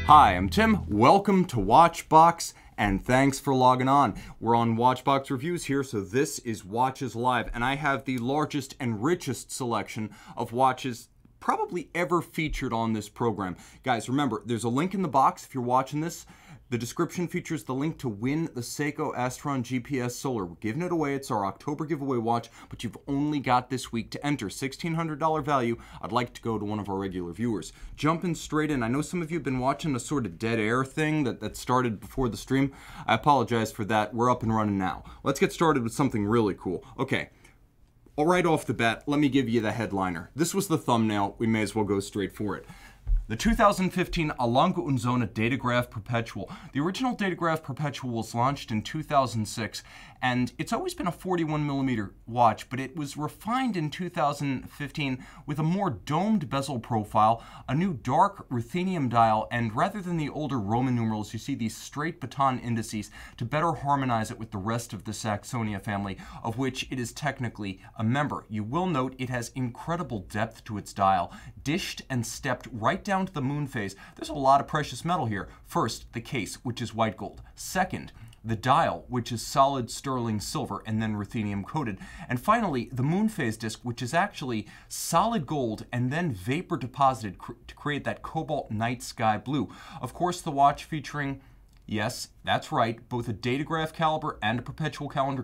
Hi, I'm Tim. Welcome to Watchbox, and thanks for logging on. We're on Watchbox Reviews here, so this is Watches Live, and I have the largest and richest selection of watches probably ever featured on this program. Guys, remember, there's a link in the box if you're watching this. The description features the link to win the Seiko Astron GPS Solar. We're giving it away. It's our October giveaway watch, but you've only got this week to enter. $1,600 value. I'd like to go to one of our regular viewers. Jumping straight in. I know some of you have been watching a sort of dead air thing that started before the stream. I apologize for that. We're up and running now. Let's get started with something really cool. Okay. Right off the bat, let me give you the headliner. This was the thumbnail. We may as well go straight for it. The 2015 A Lange Sohne Datograph Perpetual. The original Datograph Perpetual was launched in 2006, and it's always been a 41mm watch, but it was refined in 2015 with a more domed bezel profile, a new dark ruthenium dial, and rather than the older Roman numerals, you see these straight baton indices to better harmonize it with the rest of the Saxonia family, of which it is technically a member. You will note it has incredible depth to its dial, dished and stepped right down to the moonphase. There's a lot of precious metal here. First, the case, which is white gold. Second, the dial, which is solid sterling silver and then ruthenium coated. And finally, the moonphase disc, which is actually solid gold and then vapor deposited to create that cobalt night sky blue. Of course, the watch featuring, yes, that's right, both a datograph caliber and a perpetual calendar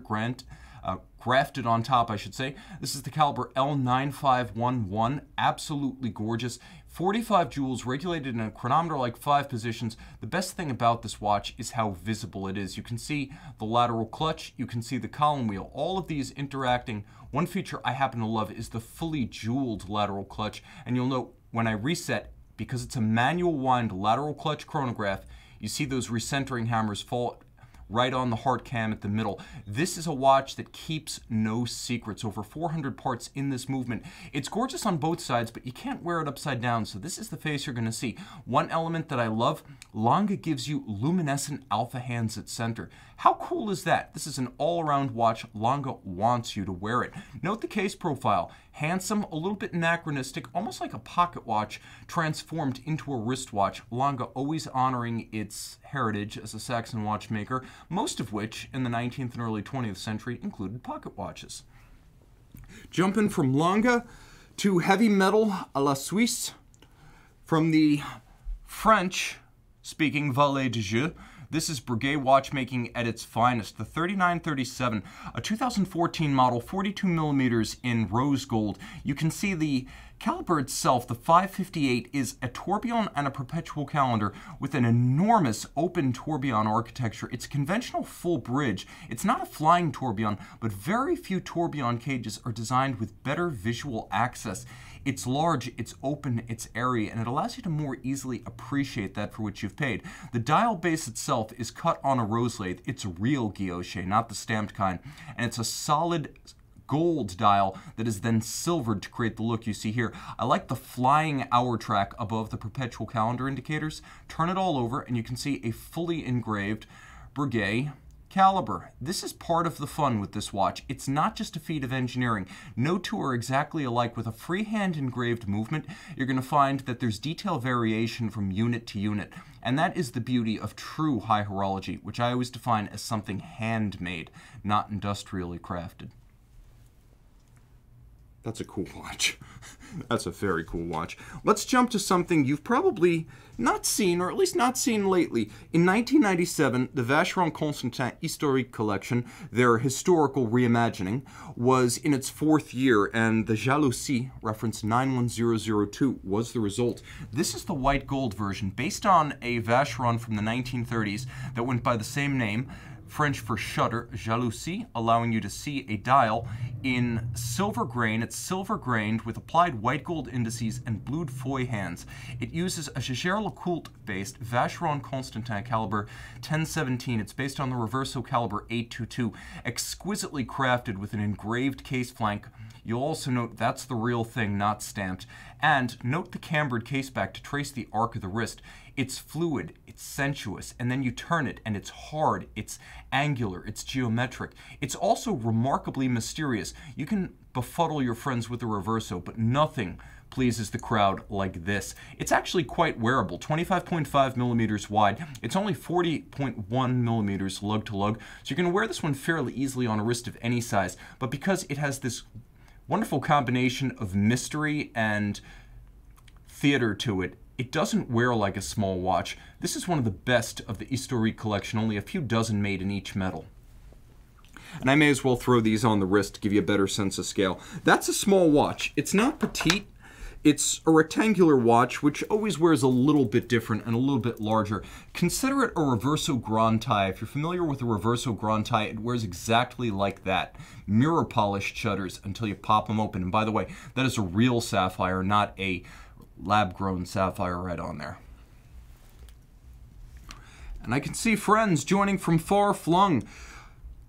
grafted on top, I should say. This is the caliber L9511, absolutely gorgeous. 45 joules, regulated in a chronometer like 5 positions. The best thing about this watch is how visible it is. You can see the lateral clutch, you can see the column wheel, all of these interacting. One feature I happen to love is the fully jeweled lateral clutch, and you'll note when I reset, because it's a manual wind lateral clutch chronograph, you see those recentering hammers fall right on the heart cam at the middle. This is a watch that keeps no secrets. Over 400 parts in this movement. It's gorgeous on both sides, but you can't wear it upside down, so this is the face you're going to see. One element that I love, Lange gives you luminescent alpha hands at center. How cool is that? This is an all-around watch. Lange wants you to wear it. Note the case profile. Handsome, a little bit anachronistic, almost like a pocket watch transformed into a wristwatch. Lange always honoring its heritage as a Saxon watchmaker, most of which in the 19th and early 20th century included pocket watches. Jumping from Lange to heavy metal à la Suisse, from the French-speaking Valet de Jeu. This is Breguet watchmaking at its finest. The 3937, a 2014 model, 42mm in rose gold. You can see the caliber itself, the 558, is a tourbillon and a perpetual calendar with an enormous open tourbillon architecture. It's a conventional full bridge. It's not a flying tourbillon, but very few tourbillon cages are designed with better visual access. It's large, it's open, it's airy, and it allows you to more easily appreciate that for which you've paid. The dial base itself is cut on a rose lathe. It's a real guilloche, not the stamped kind, and it's a solid gold dial that is then silvered to create the look you see here. I like the flying hour track above the perpetual calendar indicators. Turn it all over and you can see a fully engraved Breguet caliber. This is part of the fun with this watch. It's not just a feat of engineering. No two are exactly alike. With a freehand engraved movement, you're going to find that there's detail variation from unit to unit. And that is the beauty of true high horology, which I always define as something handmade, not industrially crafted. That's a cool watch. That's a very cool watch. Let's jump to something you've probably not seen, or at least not seen lately. In 1997, the Vacheron Constantin Historiques collection, their historical reimagining, was in its 4th year, and the JLC, reference 91002, was the result. This is the white gold version, based on a Vacheron from the 1930s that went by the same name. French for shutter, JLC, allowing you to see a dial in silver grain. It's silver grained with applied white gold indices and blued foy hands. It uses a Jaeger LeCoultre based Vacheron Constantin caliber 1017. It's based on the Reverso caliber 822, exquisitely crafted with an engraved case flank. You'll also note that's the real thing, not stamped. And note the cambered case back to trace the arc of the wrist. It's fluid, it's sensuous, and then you turn it and it's hard, it's angular, it's geometric. It's also remarkably mysterious. You can befuddle your friends with the Reverso, but nothing pleases the crowd like this. It's actually quite wearable, 25.5 millimeters wide. It's only 40.1 millimeters lug to lug, so you can wear this one fairly easily on a wrist of any size. But because it has this wonderful combination of mystery and theater to it, it doesn't wear like a small watch. This is one of the best of the Historiques collection, only a few dozen made in each metal. And I may as well throw these on the wrist to give you a better sense of scale. That's a small watch. It's not petite. It's a rectangular watch, which always wears a little bit different and a little bit larger. Consider it a reverso grand taille. If you're familiar with a reverso grand taille, it wears exactly like that. Mirror polished shutters until you pop them open. And by the way, that is a real sapphire, not a lab-grown sapphire right on there. And I can see friends joining from far flung.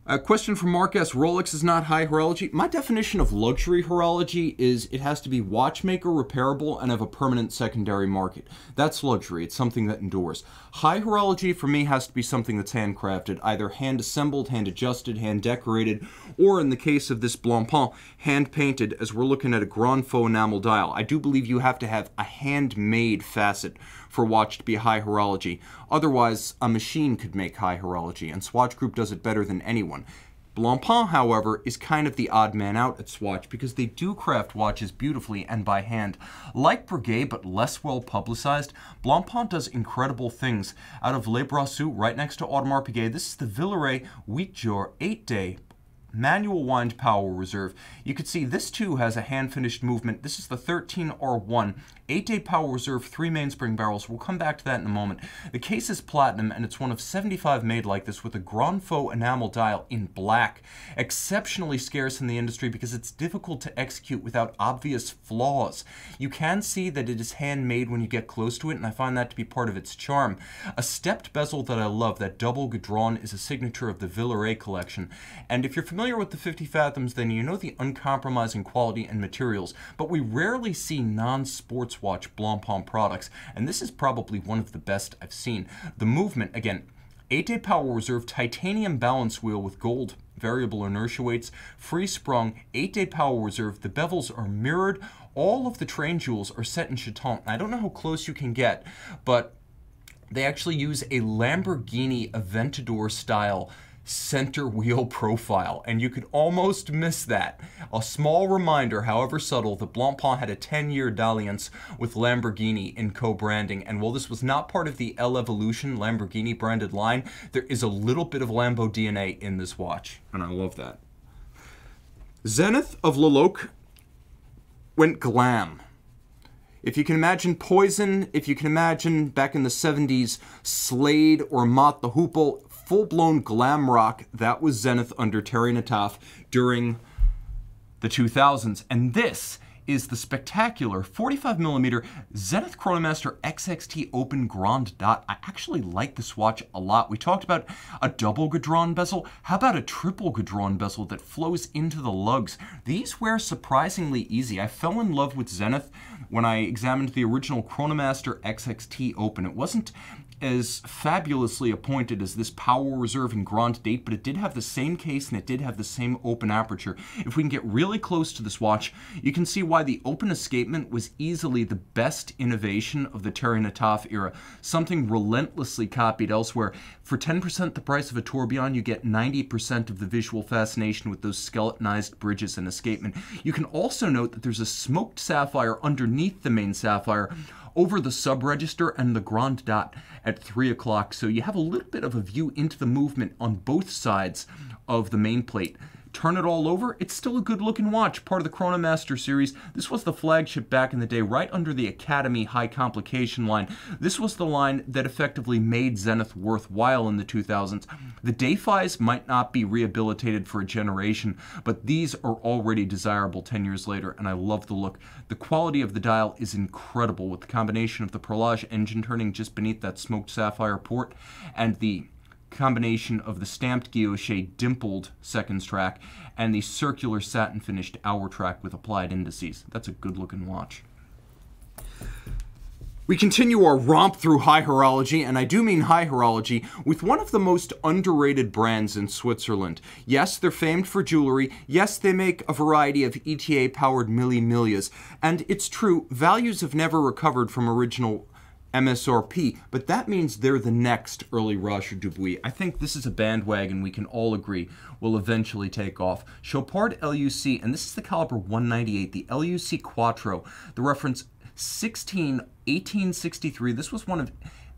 A question from Mark S. Rolex is not high horology. My definition of luxury horology is it has to be watchmaker repairable and have a permanent secondary market. That's luxury. It's something that endures. High horology for me has to be something that's handcrafted, either hand assembled, hand adjusted, hand decorated, or in the case of this Blancpain, hand painted, as we're looking at a Grand Faux enamel dial. I do believe you have to have a handmade facet for a watch to be high horology. Otherwise, a machine could make high horology, and Swatch Group does it better than anyone. Blancpain, however, is kind of the odd man out at Swatch because they do craft watches beautifully and by hand. Like Breguet, but less well publicized, Blancpain does incredible things. Out of Le Brassus, right next to Audemars Piguet, this is the Villeret 8-jour, 8-day manual wind power reserve. You can see this too has a hand-finished movement. This is the 13R1, 8-day power reserve, 3 mainspring barrels. We'll come back to that in a moment. The case is platinum, and it's one of 75 made like this with a Grand Faux enamel dial in black. Exceptionally scarce in the industry because it's difficult to execute without obvious flaws. You can see that it is handmade when you get close to it, and I find that to be part of its charm. A stepped bezel that I love, that double Gaudron, is a signature of the Villeret collection. And if you're familiar with the 50 Fathoms, then you know the uncompromising quality and materials, but we rarely see non-sports watch Blancpain products, and this is probably one of the best I've seen. The movement, again, 8-day power reserve, titanium balance wheel with gold variable inertia weights, free sprung, 8-day power reserve. The bevels are mirrored. All of the train jewels are set in chaton. I don't know how close you can get, but they actually use a Lamborghini Aventador style center wheel profile, and you could almost miss that. A small reminder, however subtle, that Blancpain had a 10-year dalliance with Lamborghini in co-branding, and while this was not part of the L-Evolution Lamborghini branded line, there is a little bit of Lambo DNA in this watch, and I love that. Zenith of LeCoultre went glam. If you can imagine Poison, if you can imagine back in the 70s Slade or Mott the Hoople, full-blown glam rock, that was Zenith under Thierry Nataf during the 2000s. And this is the spectacular 45mm Zenith ChronoMaster XXT Open Grand Dot. I actually like this watch a lot. We talked about a double Gaudron bezel. How about a triple Gaudron bezel that flows into the lugs? These wear surprisingly easy. I fell in love with Zenith when I examined the original ChronoMaster XXT Open. It wasn't as fabulously appointed as this power reserve and Grand Date, but it did have the same case and it did have the same open aperture. If we can get really close to this watch, you can see why the open escapement was easily the best innovation of the Thierry Nataf era, something relentlessly copied elsewhere. For 10% the price of a tourbillon, you get 90% of the visual fascination with those skeletonized bridges and escapement. You can also note that there's a smoked sapphire underneath the main sapphire over the sub-register and the Grand Dot at 3 o'clock, so you have a little bit of a view into the movement on both sides of the main plate. Turn it all over, it's still a good-looking watch, part of the ChronoMaster series. This was the flagship back in the day, right under the Academy high complication line. This was the line that effectively made Zenith worthwhile in the 2000s. The Day-Fis might not be rehabilitated for a generation, but these are already desirable 10 years later, and I love the look. The quality of the dial is incredible, with the combination of the Perlage engine turning just beneath that smoked sapphire port, and the combination of the stamped guilloche dimpled seconds track and the circular satin finished hour track with applied indices. That's a good looking watch. We continue our romp through high horology, and I do mean high horology, with one of the most underrated brands in Switzerland. Yes, they're famed for jewelry. Yes, they make a variety of ETA-powered milli-millias. And it's true, values have never recovered from original MSRP, but that means they're the next early Roger Dubuis. I think this is a bandwagon we can all agree will eventually take off. Chopard L.U.C, and this is the caliber 198, the L.U.C Quatro, the reference 1863. This was one of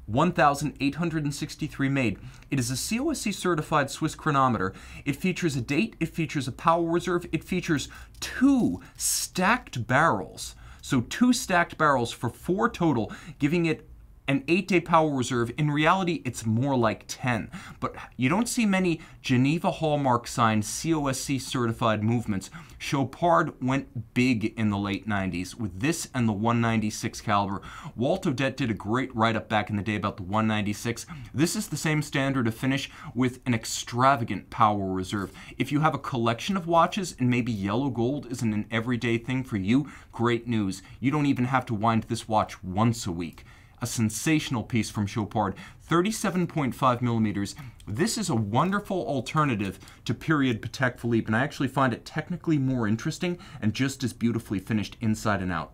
1,863 made. It is a COSC certified Swiss chronometer. It features a date, it features a power reserve, it features 2 stacked barrels. So 2 stacked barrels for 4 total, giving it an 8-day power reserve. In reality, it's more like 10. But you don't see many Geneva Hallmark signed COSC certified movements. Chopard went big in the late 90s with this and the 196 caliber. Walt Odette did a great write-up back in the day about the 196. This is the same standard of finish with an extravagant power reserve. If you have a collection of watches and maybe yellow gold isn't an everyday thing for you, great news. You don't even have to wind this watch once a week. A sensational piece from Chopard, 37.5 millimeters. This is a wonderful alternative to period Patek Philippe, and I actually find it technically more interesting and just as beautifully finished inside and out.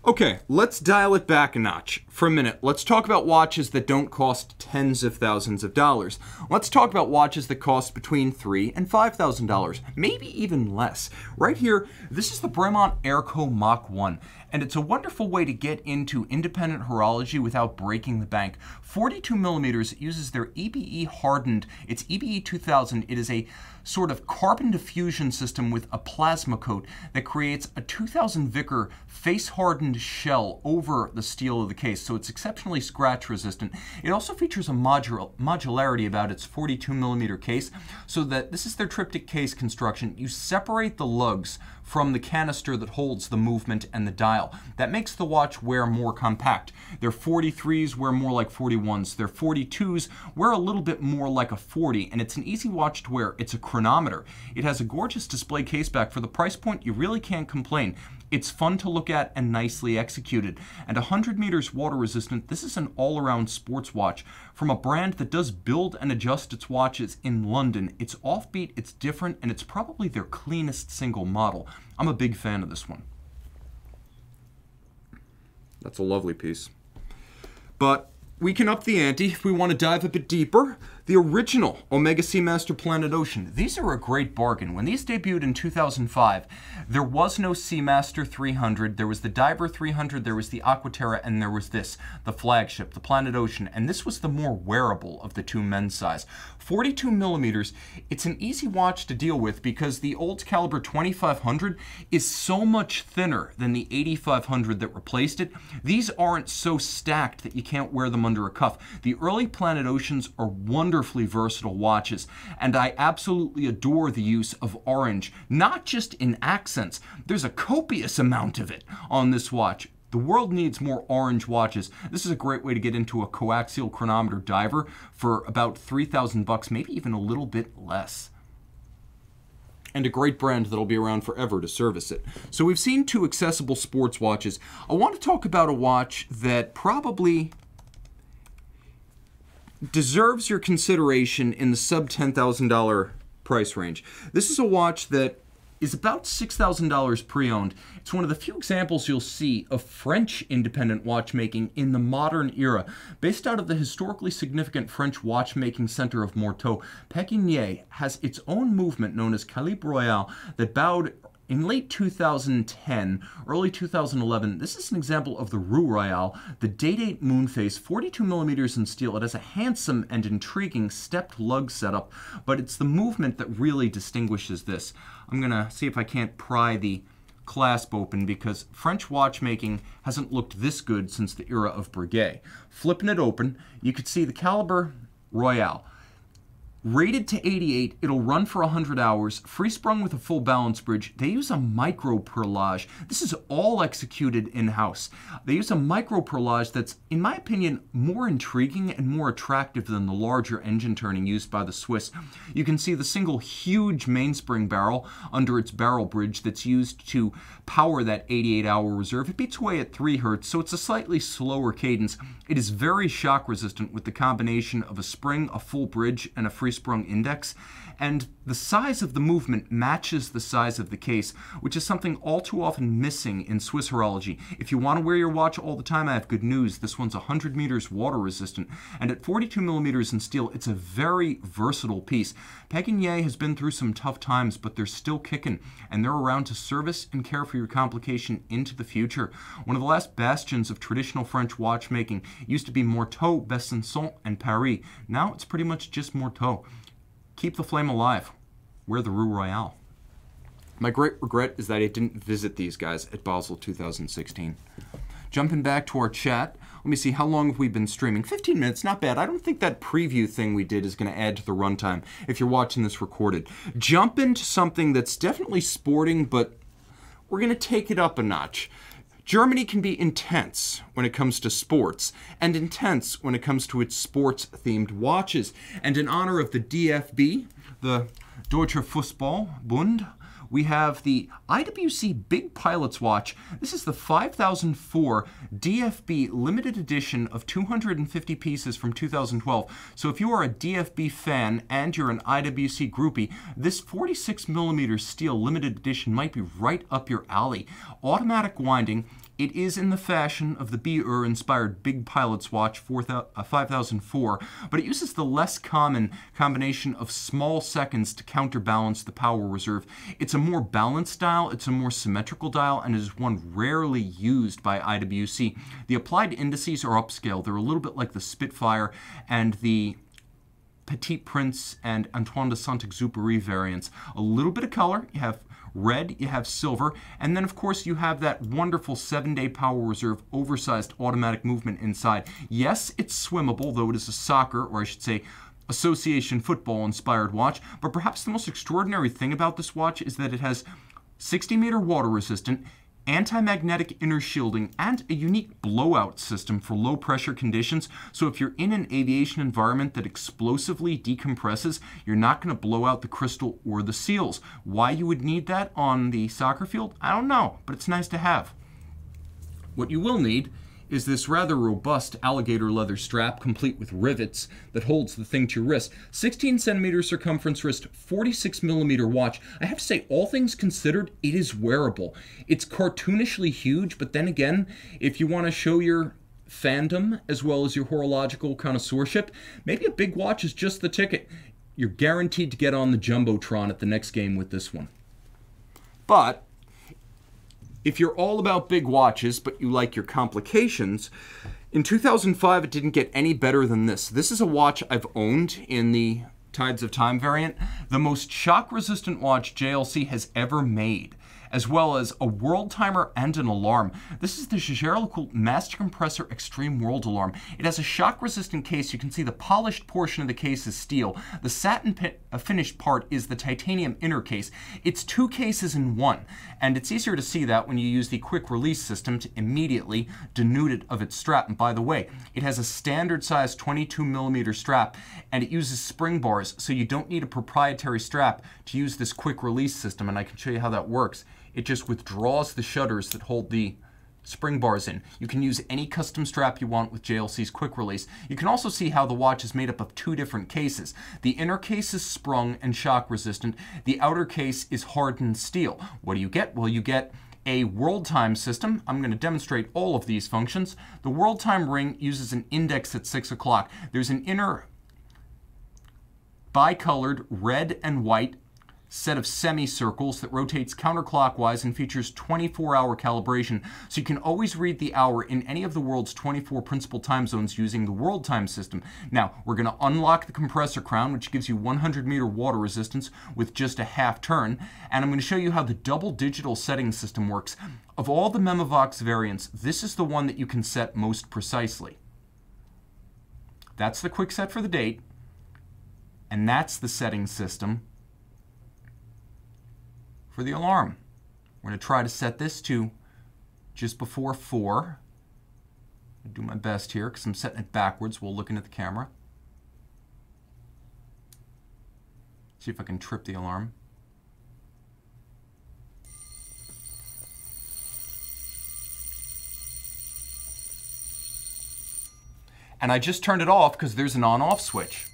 Okay, let's dial it back a notch for a minute. Let's talk about watches that don't cost tens of thousands of dollars. Let's talk about watches that cost between $3,000 and $5,000, maybe even less. Right here, this is the Bremont Airco Mach 1, and it's a wonderful way to get into independent horology without breaking the bank. 42 millimeters, it uses their EBE hardened, it's EBE 2000. It is a sort of carbon diffusion system with a plasma coat that creates a 2000 Vickers face-hardened shell over the steel of the case, so it's exceptionally scratch resistant. It also features a modularity about its 42 millimeter case, so that this is their triptych case construction. You separate the lugs from the canister that holds the movement and the dial. That makes the watch wear more compact. Their 43s wear more like 41s. Their 42s wear a little bit more like a 40, and it's an easy watch to wear. It's a chronometer. It has a gorgeous display case back. For the price point, you really can't complain. It's fun to look at and nicely executed. And 100 meters water resistant, this is an all-around sports watch from a brand that does build and adjust its watches in London. It's offbeat, it's different, and it's probably their cleanest single model. I'm a big fan of this one. That's a lovely piece. But we can up the ante if we want to dive a bit deeper. The original Omega Seamaster Planet Ocean. These are a great bargain. When these debuted in 2005, there was no Seamaster 300. There was the Diver 300, there was the Aquaterra, and there was this, the flagship, the Planet Ocean. And this was the more wearable of the 2 men's size. 42 millimeters, it's an easy watch to deal with because the old caliber 2500 is so much thinner than the 8500 that replaced it. These aren't so stacked that you can't wear them under a cuff. The early Planet Oceans are wonderfully versatile watches, and I absolutely adore the use of orange, not just in accents. There's a copious amount of it on this watch. The world needs more orange watches. This is a great way to get into a coaxial chronometer diver for about 3,000 bucks, maybe even a little bit less. And a great brand that'll be around forever to service it. So we've seen 2 accessible sports watches. I want to talk about a watch that probably deserves your consideration in the sub $10,000 price range. This is a watch that is about $6,000 pre-owned. It's one of the few examples you'll see of French independent watchmaking in the modern era. Based out of the historically significant French watchmaking center of Morteau, Pequignet has its own movement known as Calibre Royale that bowed in late 2010, early 2011. This is an example of the Rue Royale, the day-date moonphase, 42 millimeters in steel. It has a handsome and intriguing stepped lug setup, but it's the movement that really distinguishes this. I'm gonna see if I can't pry the clasp open because French watchmaking hasn't looked this good since the era of Breguet. Flipping it open, you could see the Calibre Royale. Rated to 88, it'll run for 100 hours, free-sprung with a full balance bridge. They use a micro-perlage. This is all executed in-house. They use a micro-perlage that's, in my opinion, more intriguing and more attractive than the larger engine turning used by the Swiss. You can see the single huge mainspring barrel under its barrel bridge that's used to power that 88-hour reserve. It beats away at 3 Hz, so it's a slightly slower cadence. It is very shock resistant with the combination of a spring, a full bridge, and a free-sprung index, and the size of the movement matches the size of the case, which is something all too often missing in Swiss horology. If you want to wear your watch all the time, I have good news. This one's 100 meters water resistant, and at 42 millimeters in steel, it's a very versatile piece. Pequignet has been through some tough times, but they're still kicking, and they're around to service and care for your complication into the future. One of the last bastions of traditional French watchmaking used to be Morteau, Besançon, and Paris. Now it's pretty much just Morteau. Keep the flame alive. Wear the Rue Royale. My great regret is that I didn't visit these guys at Basel 2016. Jumping back to our chat, let me see, how long have we been streaming? 15 minutes, not bad. I don't think that preview thing we did is going to add to the runtime if you're watching this recorded. Jump into something that's definitely sporting, but we're going to take it up a notch. Germany can be intense when it comes to sports, and intense when it comes to its sports-themed watches. And in honor of the DFB, the Deutsche Fußball-Bund, we have the IWC Big Pilot's watch. This is the 5004 DFB limited edition of 250 pieces from 2012. So if you are a DFB fan and you're an IWC groupie, this 46 millimeter steel limited edition might be right up your alley. Automatic winding. It is in the fashion of the BR-inspired Big Pilot's watch 5004, but it uses the less common combination of small seconds to counterbalance the power reserve. It's a more balanced dial, it's a more symmetrical dial, and is one rarely used by IWC. The applied indices are upscale. They're a little bit like the Spitfire and the Petit Prince and Antoine de Saint-Exupéry variants. A little bit of color. You have red, you have silver, and then of course you have that wonderful 7-day power reserve oversized automatic movement inside. Yes, it's swimmable, though it is a soccer, or I should say association football inspired watch, but perhaps the most extraordinary thing about this watch is that it has 60-meter water resistant, anti-magnetic inner shielding, and a unique blowout system for low pressure conditions. So if you're in an aviation environment that explosively decompresses, you're not going to blow out the crystal or the seals. Why you would need that on the soccer field, I don't know, but it's nice to have. What you will need is this rather robust alligator leather strap complete with rivets that holds the thing to your wrist. 16 centimeter circumference wrist, 46 millimeter watch. I have to say, all things considered, it is wearable. It's cartoonishly huge, but then again, if you want to show your fandom as well as your horological connoisseurship, maybe a big watch is just the ticket. You're guaranteed to get on the Jumbotron at the next game with this one. But if you're all about big watches, but you like your complications, in 2005 it didn't get any better than this. This is a watch I've owned in the Tides of Time variant, the most shock-resistant watch JLC has ever made, as well as a world timer and an alarm. This is the Jaeger LeCoultre Master Compressor Extreme World Alarm. It has a shock-resistant case. You can see the polished portion of the case is steel. The satin finished part is the titanium inner case. It's 2 cases in one, and it's easier to see that when you use the quick release system to immediately denude it of its strap. And by the way, it has a standard size 22 millimeter strap, and it uses spring bars, so you don't need a proprietary strap to use this quick release system, and I can show you how that works. It just withdraws the shutters that hold the spring bars in. You can use any custom strap you want with JLC's quick release. You can also see how the watch is made up of 2 different cases. The inner case is sprung and shock resistant. The outer case is hardened steel. What do you get? Well, you get a world time system. I'm going to demonstrate all of these functions. The world time ring uses an index at 6 o'clock. There's an inner bicolored red and white set of semicircles that rotates counterclockwise and features 24-hour calibration, so you can always read the hour in any of the world's 24 principal time zones using the world time system. Now, we're going to unlock the compressor crown, which gives you 100-meter water resistance with just a half turn, and I'm going to show you how the double digital setting system works. Of all the Memovox variants, this is the one that you can set most precisely. That's the quick set for the date. And that's the setting system for the alarm. We're going to try to set this to just before 4. I'll do my best here because I'm setting it backwards while looking at the camera. See if I can trip the alarm. And I just turned it off because there's an on-off switch.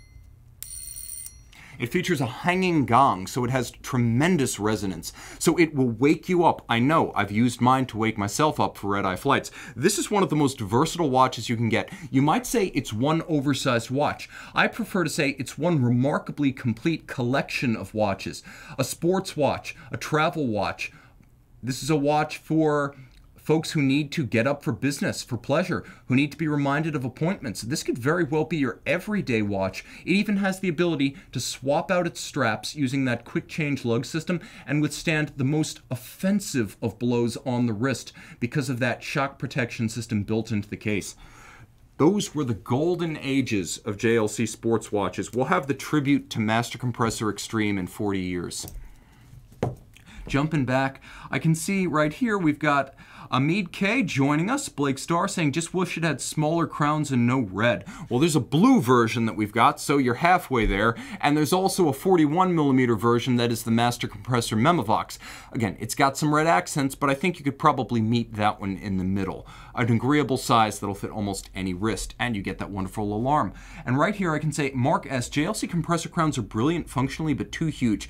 It features a hanging gong, so it has tremendous resonance. So it will wake you up. I know, I've used mine to wake myself up for red-eye flights. This is one of the most versatile watches you can get. You might say it's one oversized watch. I prefer to say it's one remarkably complete collection of watches. A sports watch, a travel watch. This is a watch for folks who need to get up for business, for pleasure, who need to be reminded of appointments. This could very well be your everyday watch. It even has the ability to swap out its straps using that quick change lug system and withstand the most offensive of blows on the wrist because of that shock protection system built into the case. Those were the golden ages of JLC sports watches. We'll have the tribute to Master Compressor Extreme in 40 years. Jumping back, I can see right here we've got Amid K joining us. Blake Starr saying, just wish it had smaller crowns and no red. Well, there's a blue version that we've got, so you're halfway there. And there's also a 41mm version that is the Master Compressor Memovox. Again, it's got some red accents, but I think you could probably meet that one in the middle. An agreeable size that'll fit almost any wrist, and you get that wonderful alarm. And right here I can say, Mark S., JLC compressor crowns are brilliant functionally, but too huge.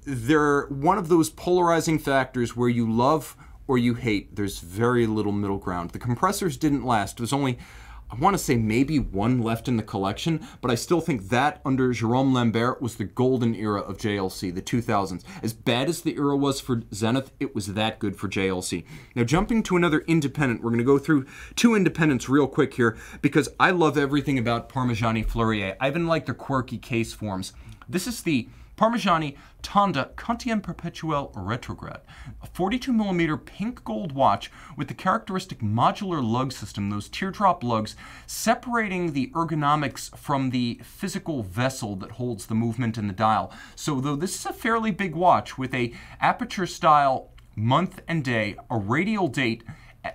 They're one of those polarizing factors where you love or you hate. There's very little middle ground. The compressors didn't last. There's only, I want to say maybe one left in the collection, but I still think that under Jérôme Lambert was the golden era of JLC, the 2000s. As bad as the era was for Zenith, it was that good for JLC. Now jumping to another independent, we're going to go through two independents real quick here because I love everything about Parmigiani Fleurier. I even like their quirky case forms. This is the Parmigiani Tonda Quantième Perpetual Retrograde, a 42mm pink gold watch with the characteristic modular lug system, those teardrop lugs separating the ergonomics from the physical vessel that holds the movement in the dial. So though this is a fairly big watch with a aperture style month and day, a radial date,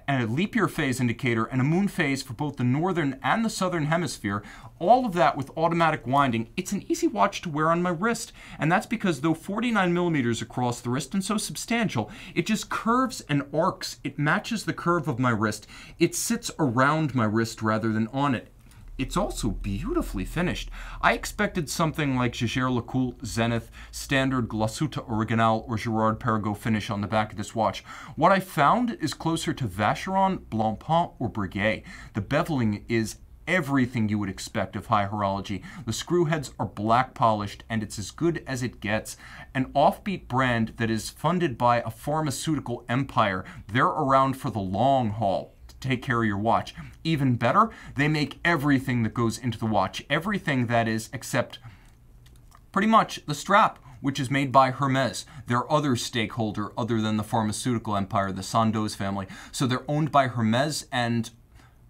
a leap year phase indicator, and a moon phase for both the northern and the southern hemisphere, all of that with automatic winding, it's an easy watch to wear on my wrist. And that's because though 49mm across the wrist and so substantial, it just curves and arcs. It matches the curve of my wrist. It sits around my wrist rather than on it. It's also beautifully finished. I expected something like Jaeger, LeCoultre, Zenith, Standard, Glasuta Original, or Girard Perregaux finish on the back of this watch. What I found is closer to Vacheron, Blancpain, or Breguet. The beveling is everything you would expect of high horology. The screw heads are black polished, and it's as good as it gets. An offbeat brand that is funded by a pharmaceutical empire. They're around for the long haul. Take care of your watch. Even better, they make everything that goes into the watch. Everything that is except pretty much the strap, which is made by Hermes, their other stakeholder other than the pharmaceutical empire, the Sandoz family. So they're owned by Hermes and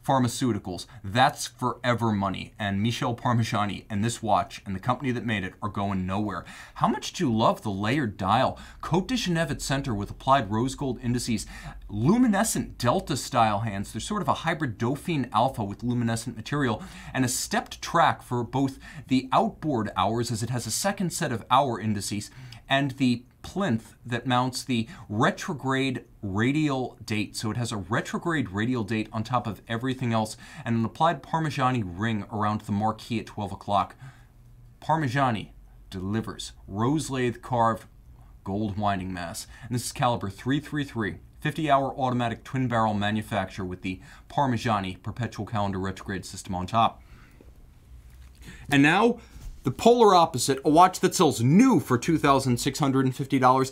pharmaceuticals. That's forever money. And Michel Parmigiani and this watch and the company that made it are going nowhere. How much do you love the layered dial? Côte de Genève at center with applied rose gold indices. Luminescent Delta style hands. They're sort of a hybrid Dauphine Alpha with luminescent material. And a stepped track for both the outboard hours, as it has a second set of hour indices, and the plinth that mounts the retrograde radial date. So it has a retrograde radial date on top of everything else, and an applied Parmigiani ring around the marquee at 12 o'clock. Parmigiani delivers rose lathe carved gold winding mass. And this is caliber 333. 50-hour automatic twin barrel manufacture with the Parmigiani Perpetual Calendar retrograde system on top. And now, the polar opposite, a watch that sells new for $2,650.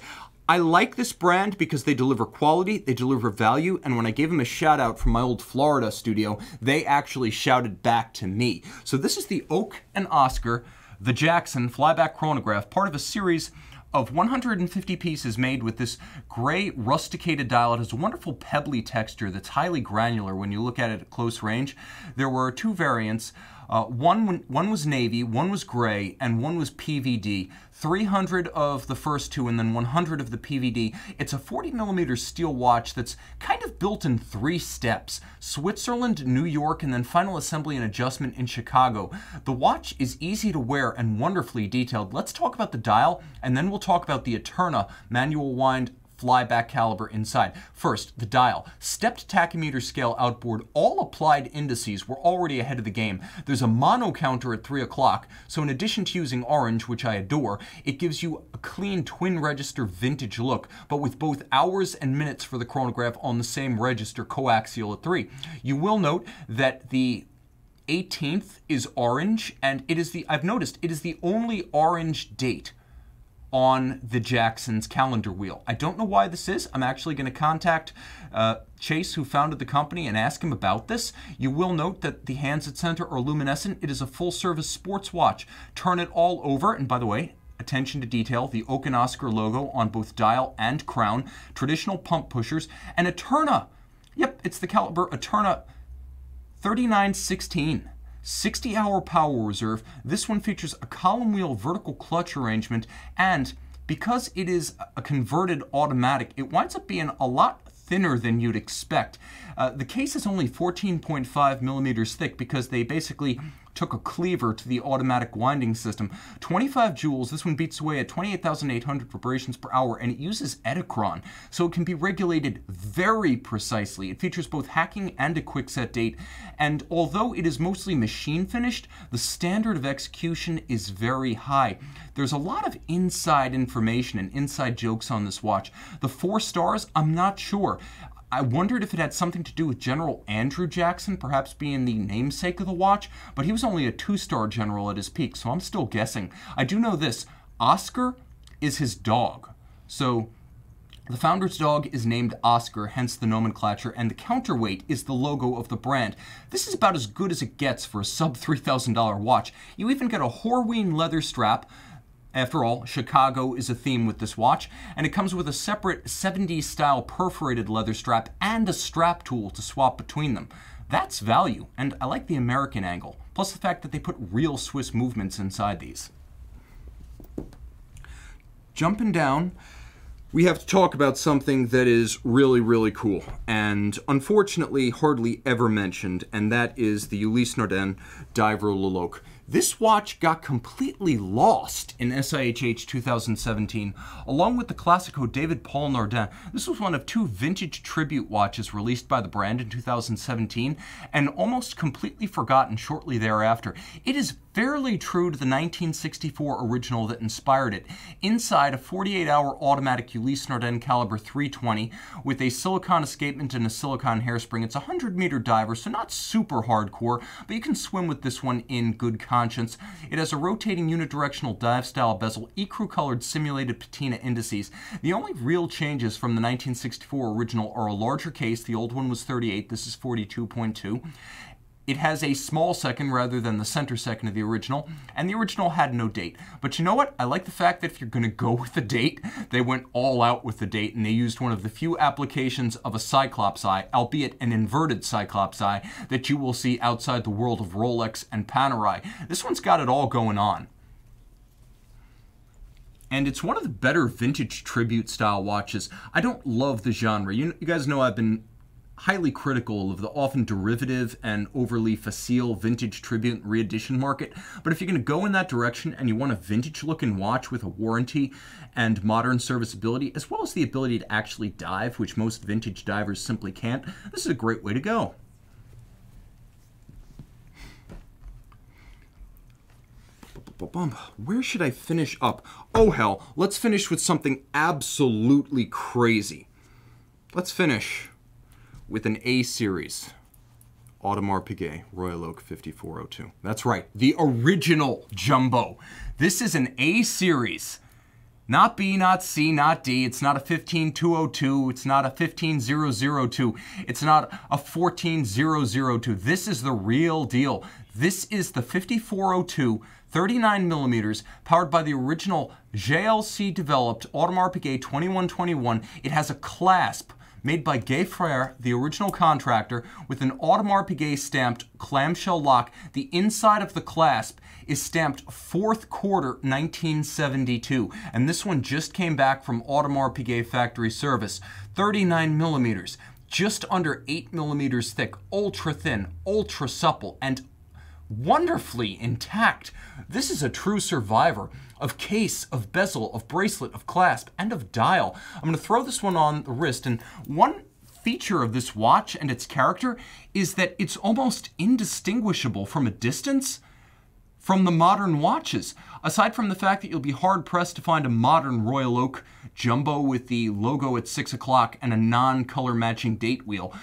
I like this brand because they deliver quality, they deliver value, and when I gave them a shout out from my old Florida studio, they actually shouted back to me. So this is the Oak and Oscar, the Jackson flyback chronograph, part of a series of 150 pieces made with this gray rusticated dial. It has a wonderful pebbly texture that's highly granular when you look at it at close range. There were two variants. One was navy, one was gray, and one was PVD. 300 of the first two and then 100 of the PVD. It's a 40mm steel watch that's kind of built in 3 steps. Switzerland, New York, and then final assembly and adjustment in Chicago. The watch is easy to wear and wonderfully detailed. Let's talk about the dial, and then we'll talk about the Eterna manual wind flyback caliber inside. First, the dial. Stepped tachymeter scale outboard, all applied indices were already ahead of the game. There's a mono counter at 3 o'clock, so in addition to using orange, which I adore, it gives you a clean twin register vintage look, but with both hours and minutes for the chronograph on the same register coaxial at 3. You will note that the 18th is orange, and it is I've noticed, it is the only orange date on the Jackson's calendar wheel. I don't know why this is. I'm actually going to contact Chase, who founded the company, and ask him about this. You will note that the hands at center are luminescent. It is a full-service sports watch. Turn it all over, and by the way, attention to detail, the Oak and Oscar logo on both dial and crown, traditional pump pushers, and Eterna. Yep, it's the caliber Eterna 3916. 60-hour power reserve. This one features a column wheel vertical clutch arrangement, and because it is a converted automatic, it winds up being a lot thinner than you'd expect. The case is only 14.5 millimeters thick because they basically took a cleaver to the automatic winding system. 25 joules, this one beats away at 28,800 vibrations per hour, and it uses Eterna, so it can be regulated very precisely. It features both hacking and a quickset date, and although it is mostly machine finished, the standard of execution is very high. There's a lot of inside information and inside jokes on this watch. The 4 stars, I'm not sure. I wondered if it had something to do with General Andrew Jackson, perhaps being the namesake of the watch, but he was only a 2-star general at his peak, so I'm still guessing. I do know this, Oscar is his dog. So the founder's dog is named Oscar, hence the nomenclature, and the counterweight is the logo of the brand. This is about as good as it gets for a sub $3,000 watch. You even get a Horween leather strap. After all, Chicago is a theme with this watch, and it comes with a separate 70s style perforated leather strap and a strap tool to swap between them. That's value, and I like the American angle, plus the fact that they put real Swiss movements inside these. Jumping down, we have to talk about something that is really, really cool, and unfortunately hardly ever mentioned, and that is the Ulysse Nardin Diver LeCoultre. This watch got completely lost in SIHH 2017, along with the Classico David Paul Nardin. This was one of 2 vintage tribute watches released by the brand in 2017, and almost completely forgotten shortly thereafter. It is fairly true to the 1964 original that inspired it. Inside, a 48-hour automatic Ulysse Nardin caliber 320 with a silicone escapement and a silicone hairspring. It's a 100-meter diver, so not super hardcore, but you can swim with this one in good conscience. It has a rotating unidirectional dive-style bezel, ecru colored simulated patina indices. The only real changes from the 1964 original are a larger case. The old one was 38, this is 42.2. It has a small second rather than the center second of the original, and the original had no date. But you know what? I like the fact that if you're going to go with the date, they went all out with the date, and they used one of the few applications of a Cyclops eye, albeit an inverted Cyclops eye, that you will see outside the world of Rolex and Panerai. This one's got it all going on. And it's one of the better vintage tribute style watches. I don't love the genre. You guys know I've been highly critical of the often derivative and overly facile vintage tribute and re-edition market, but if you're going to go in that direction and you want a vintage looking watch with a warranty and modern serviceability, as well as the ability to actually dive, which most vintage divers simply can't, this is a great way to go. Where should I finish up? Oh hell, let's finish with something absolutely crazy. Let's finish with an A series Audemars Piguet Royal Oak 5402. That's right, the original jumbo. This is an A series. Not B, not C, not D. It's not a 15202. It's not a 15002. It's not a 14002. This is the real deal. This is the 5402, 39 millimeters, powered by the original JLC developed Audemars Piguet 2121. It has a clasp made by Gay Frere, the original contractor, with an Audemars Piguet stamped clamshell lock. The inside of the clasp is stamped 4th quarter 1972, and this one just came back from Audemars Piguet factory service. 39 millimeters, just under 8 millimeters thick, ultra thin, ultra supple, and wonderfully intact. This is a true survivor of case, of bezel, of bracelet, of clasp, and of dial. I'm going to throw this one on the wrist, and one feature of this watch and its character is that it's almost indistinguishable from a distance from the modern watches. Aside from the fact that you'll be hard-pressed to find a modern Royal Oak jumbo with the logo at 6 o'clock and a non-color matching date wheel,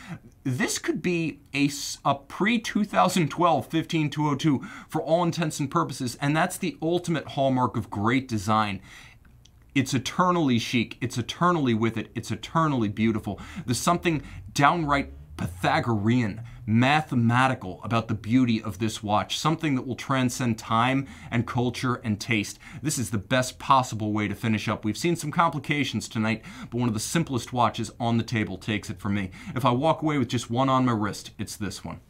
this could be a pre-2012 15202 for all intents and purposes, and that's the ultimate hallmark of great design. It's eternally chic, it's eternally with it, it's eternally beautiful. There's something downright Pythagorean, mathematical about the beauty of this watch, something that will transcend time and culture and taste. This is the best possible way to finish up. We've seen some complications tonight, but one of the simplest watches on the table takes it for me. If I walk away with just one on my wrist, it's this one.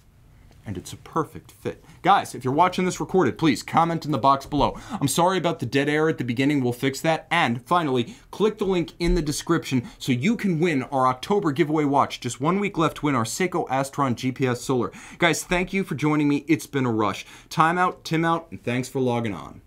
And it's a perfect fit. Guys, if you're watching this recorded, please comment in the box below. I'm sorry about the dead air at the beginning. We'll fix that. And finally, click the link in the description so you can win our October giveaway watch. Just 1 week left to win our Seiko Astron GPS Solar. Guys, thank you for joining me. It's been a rush. Time out, Tim out, and thanks for logging on.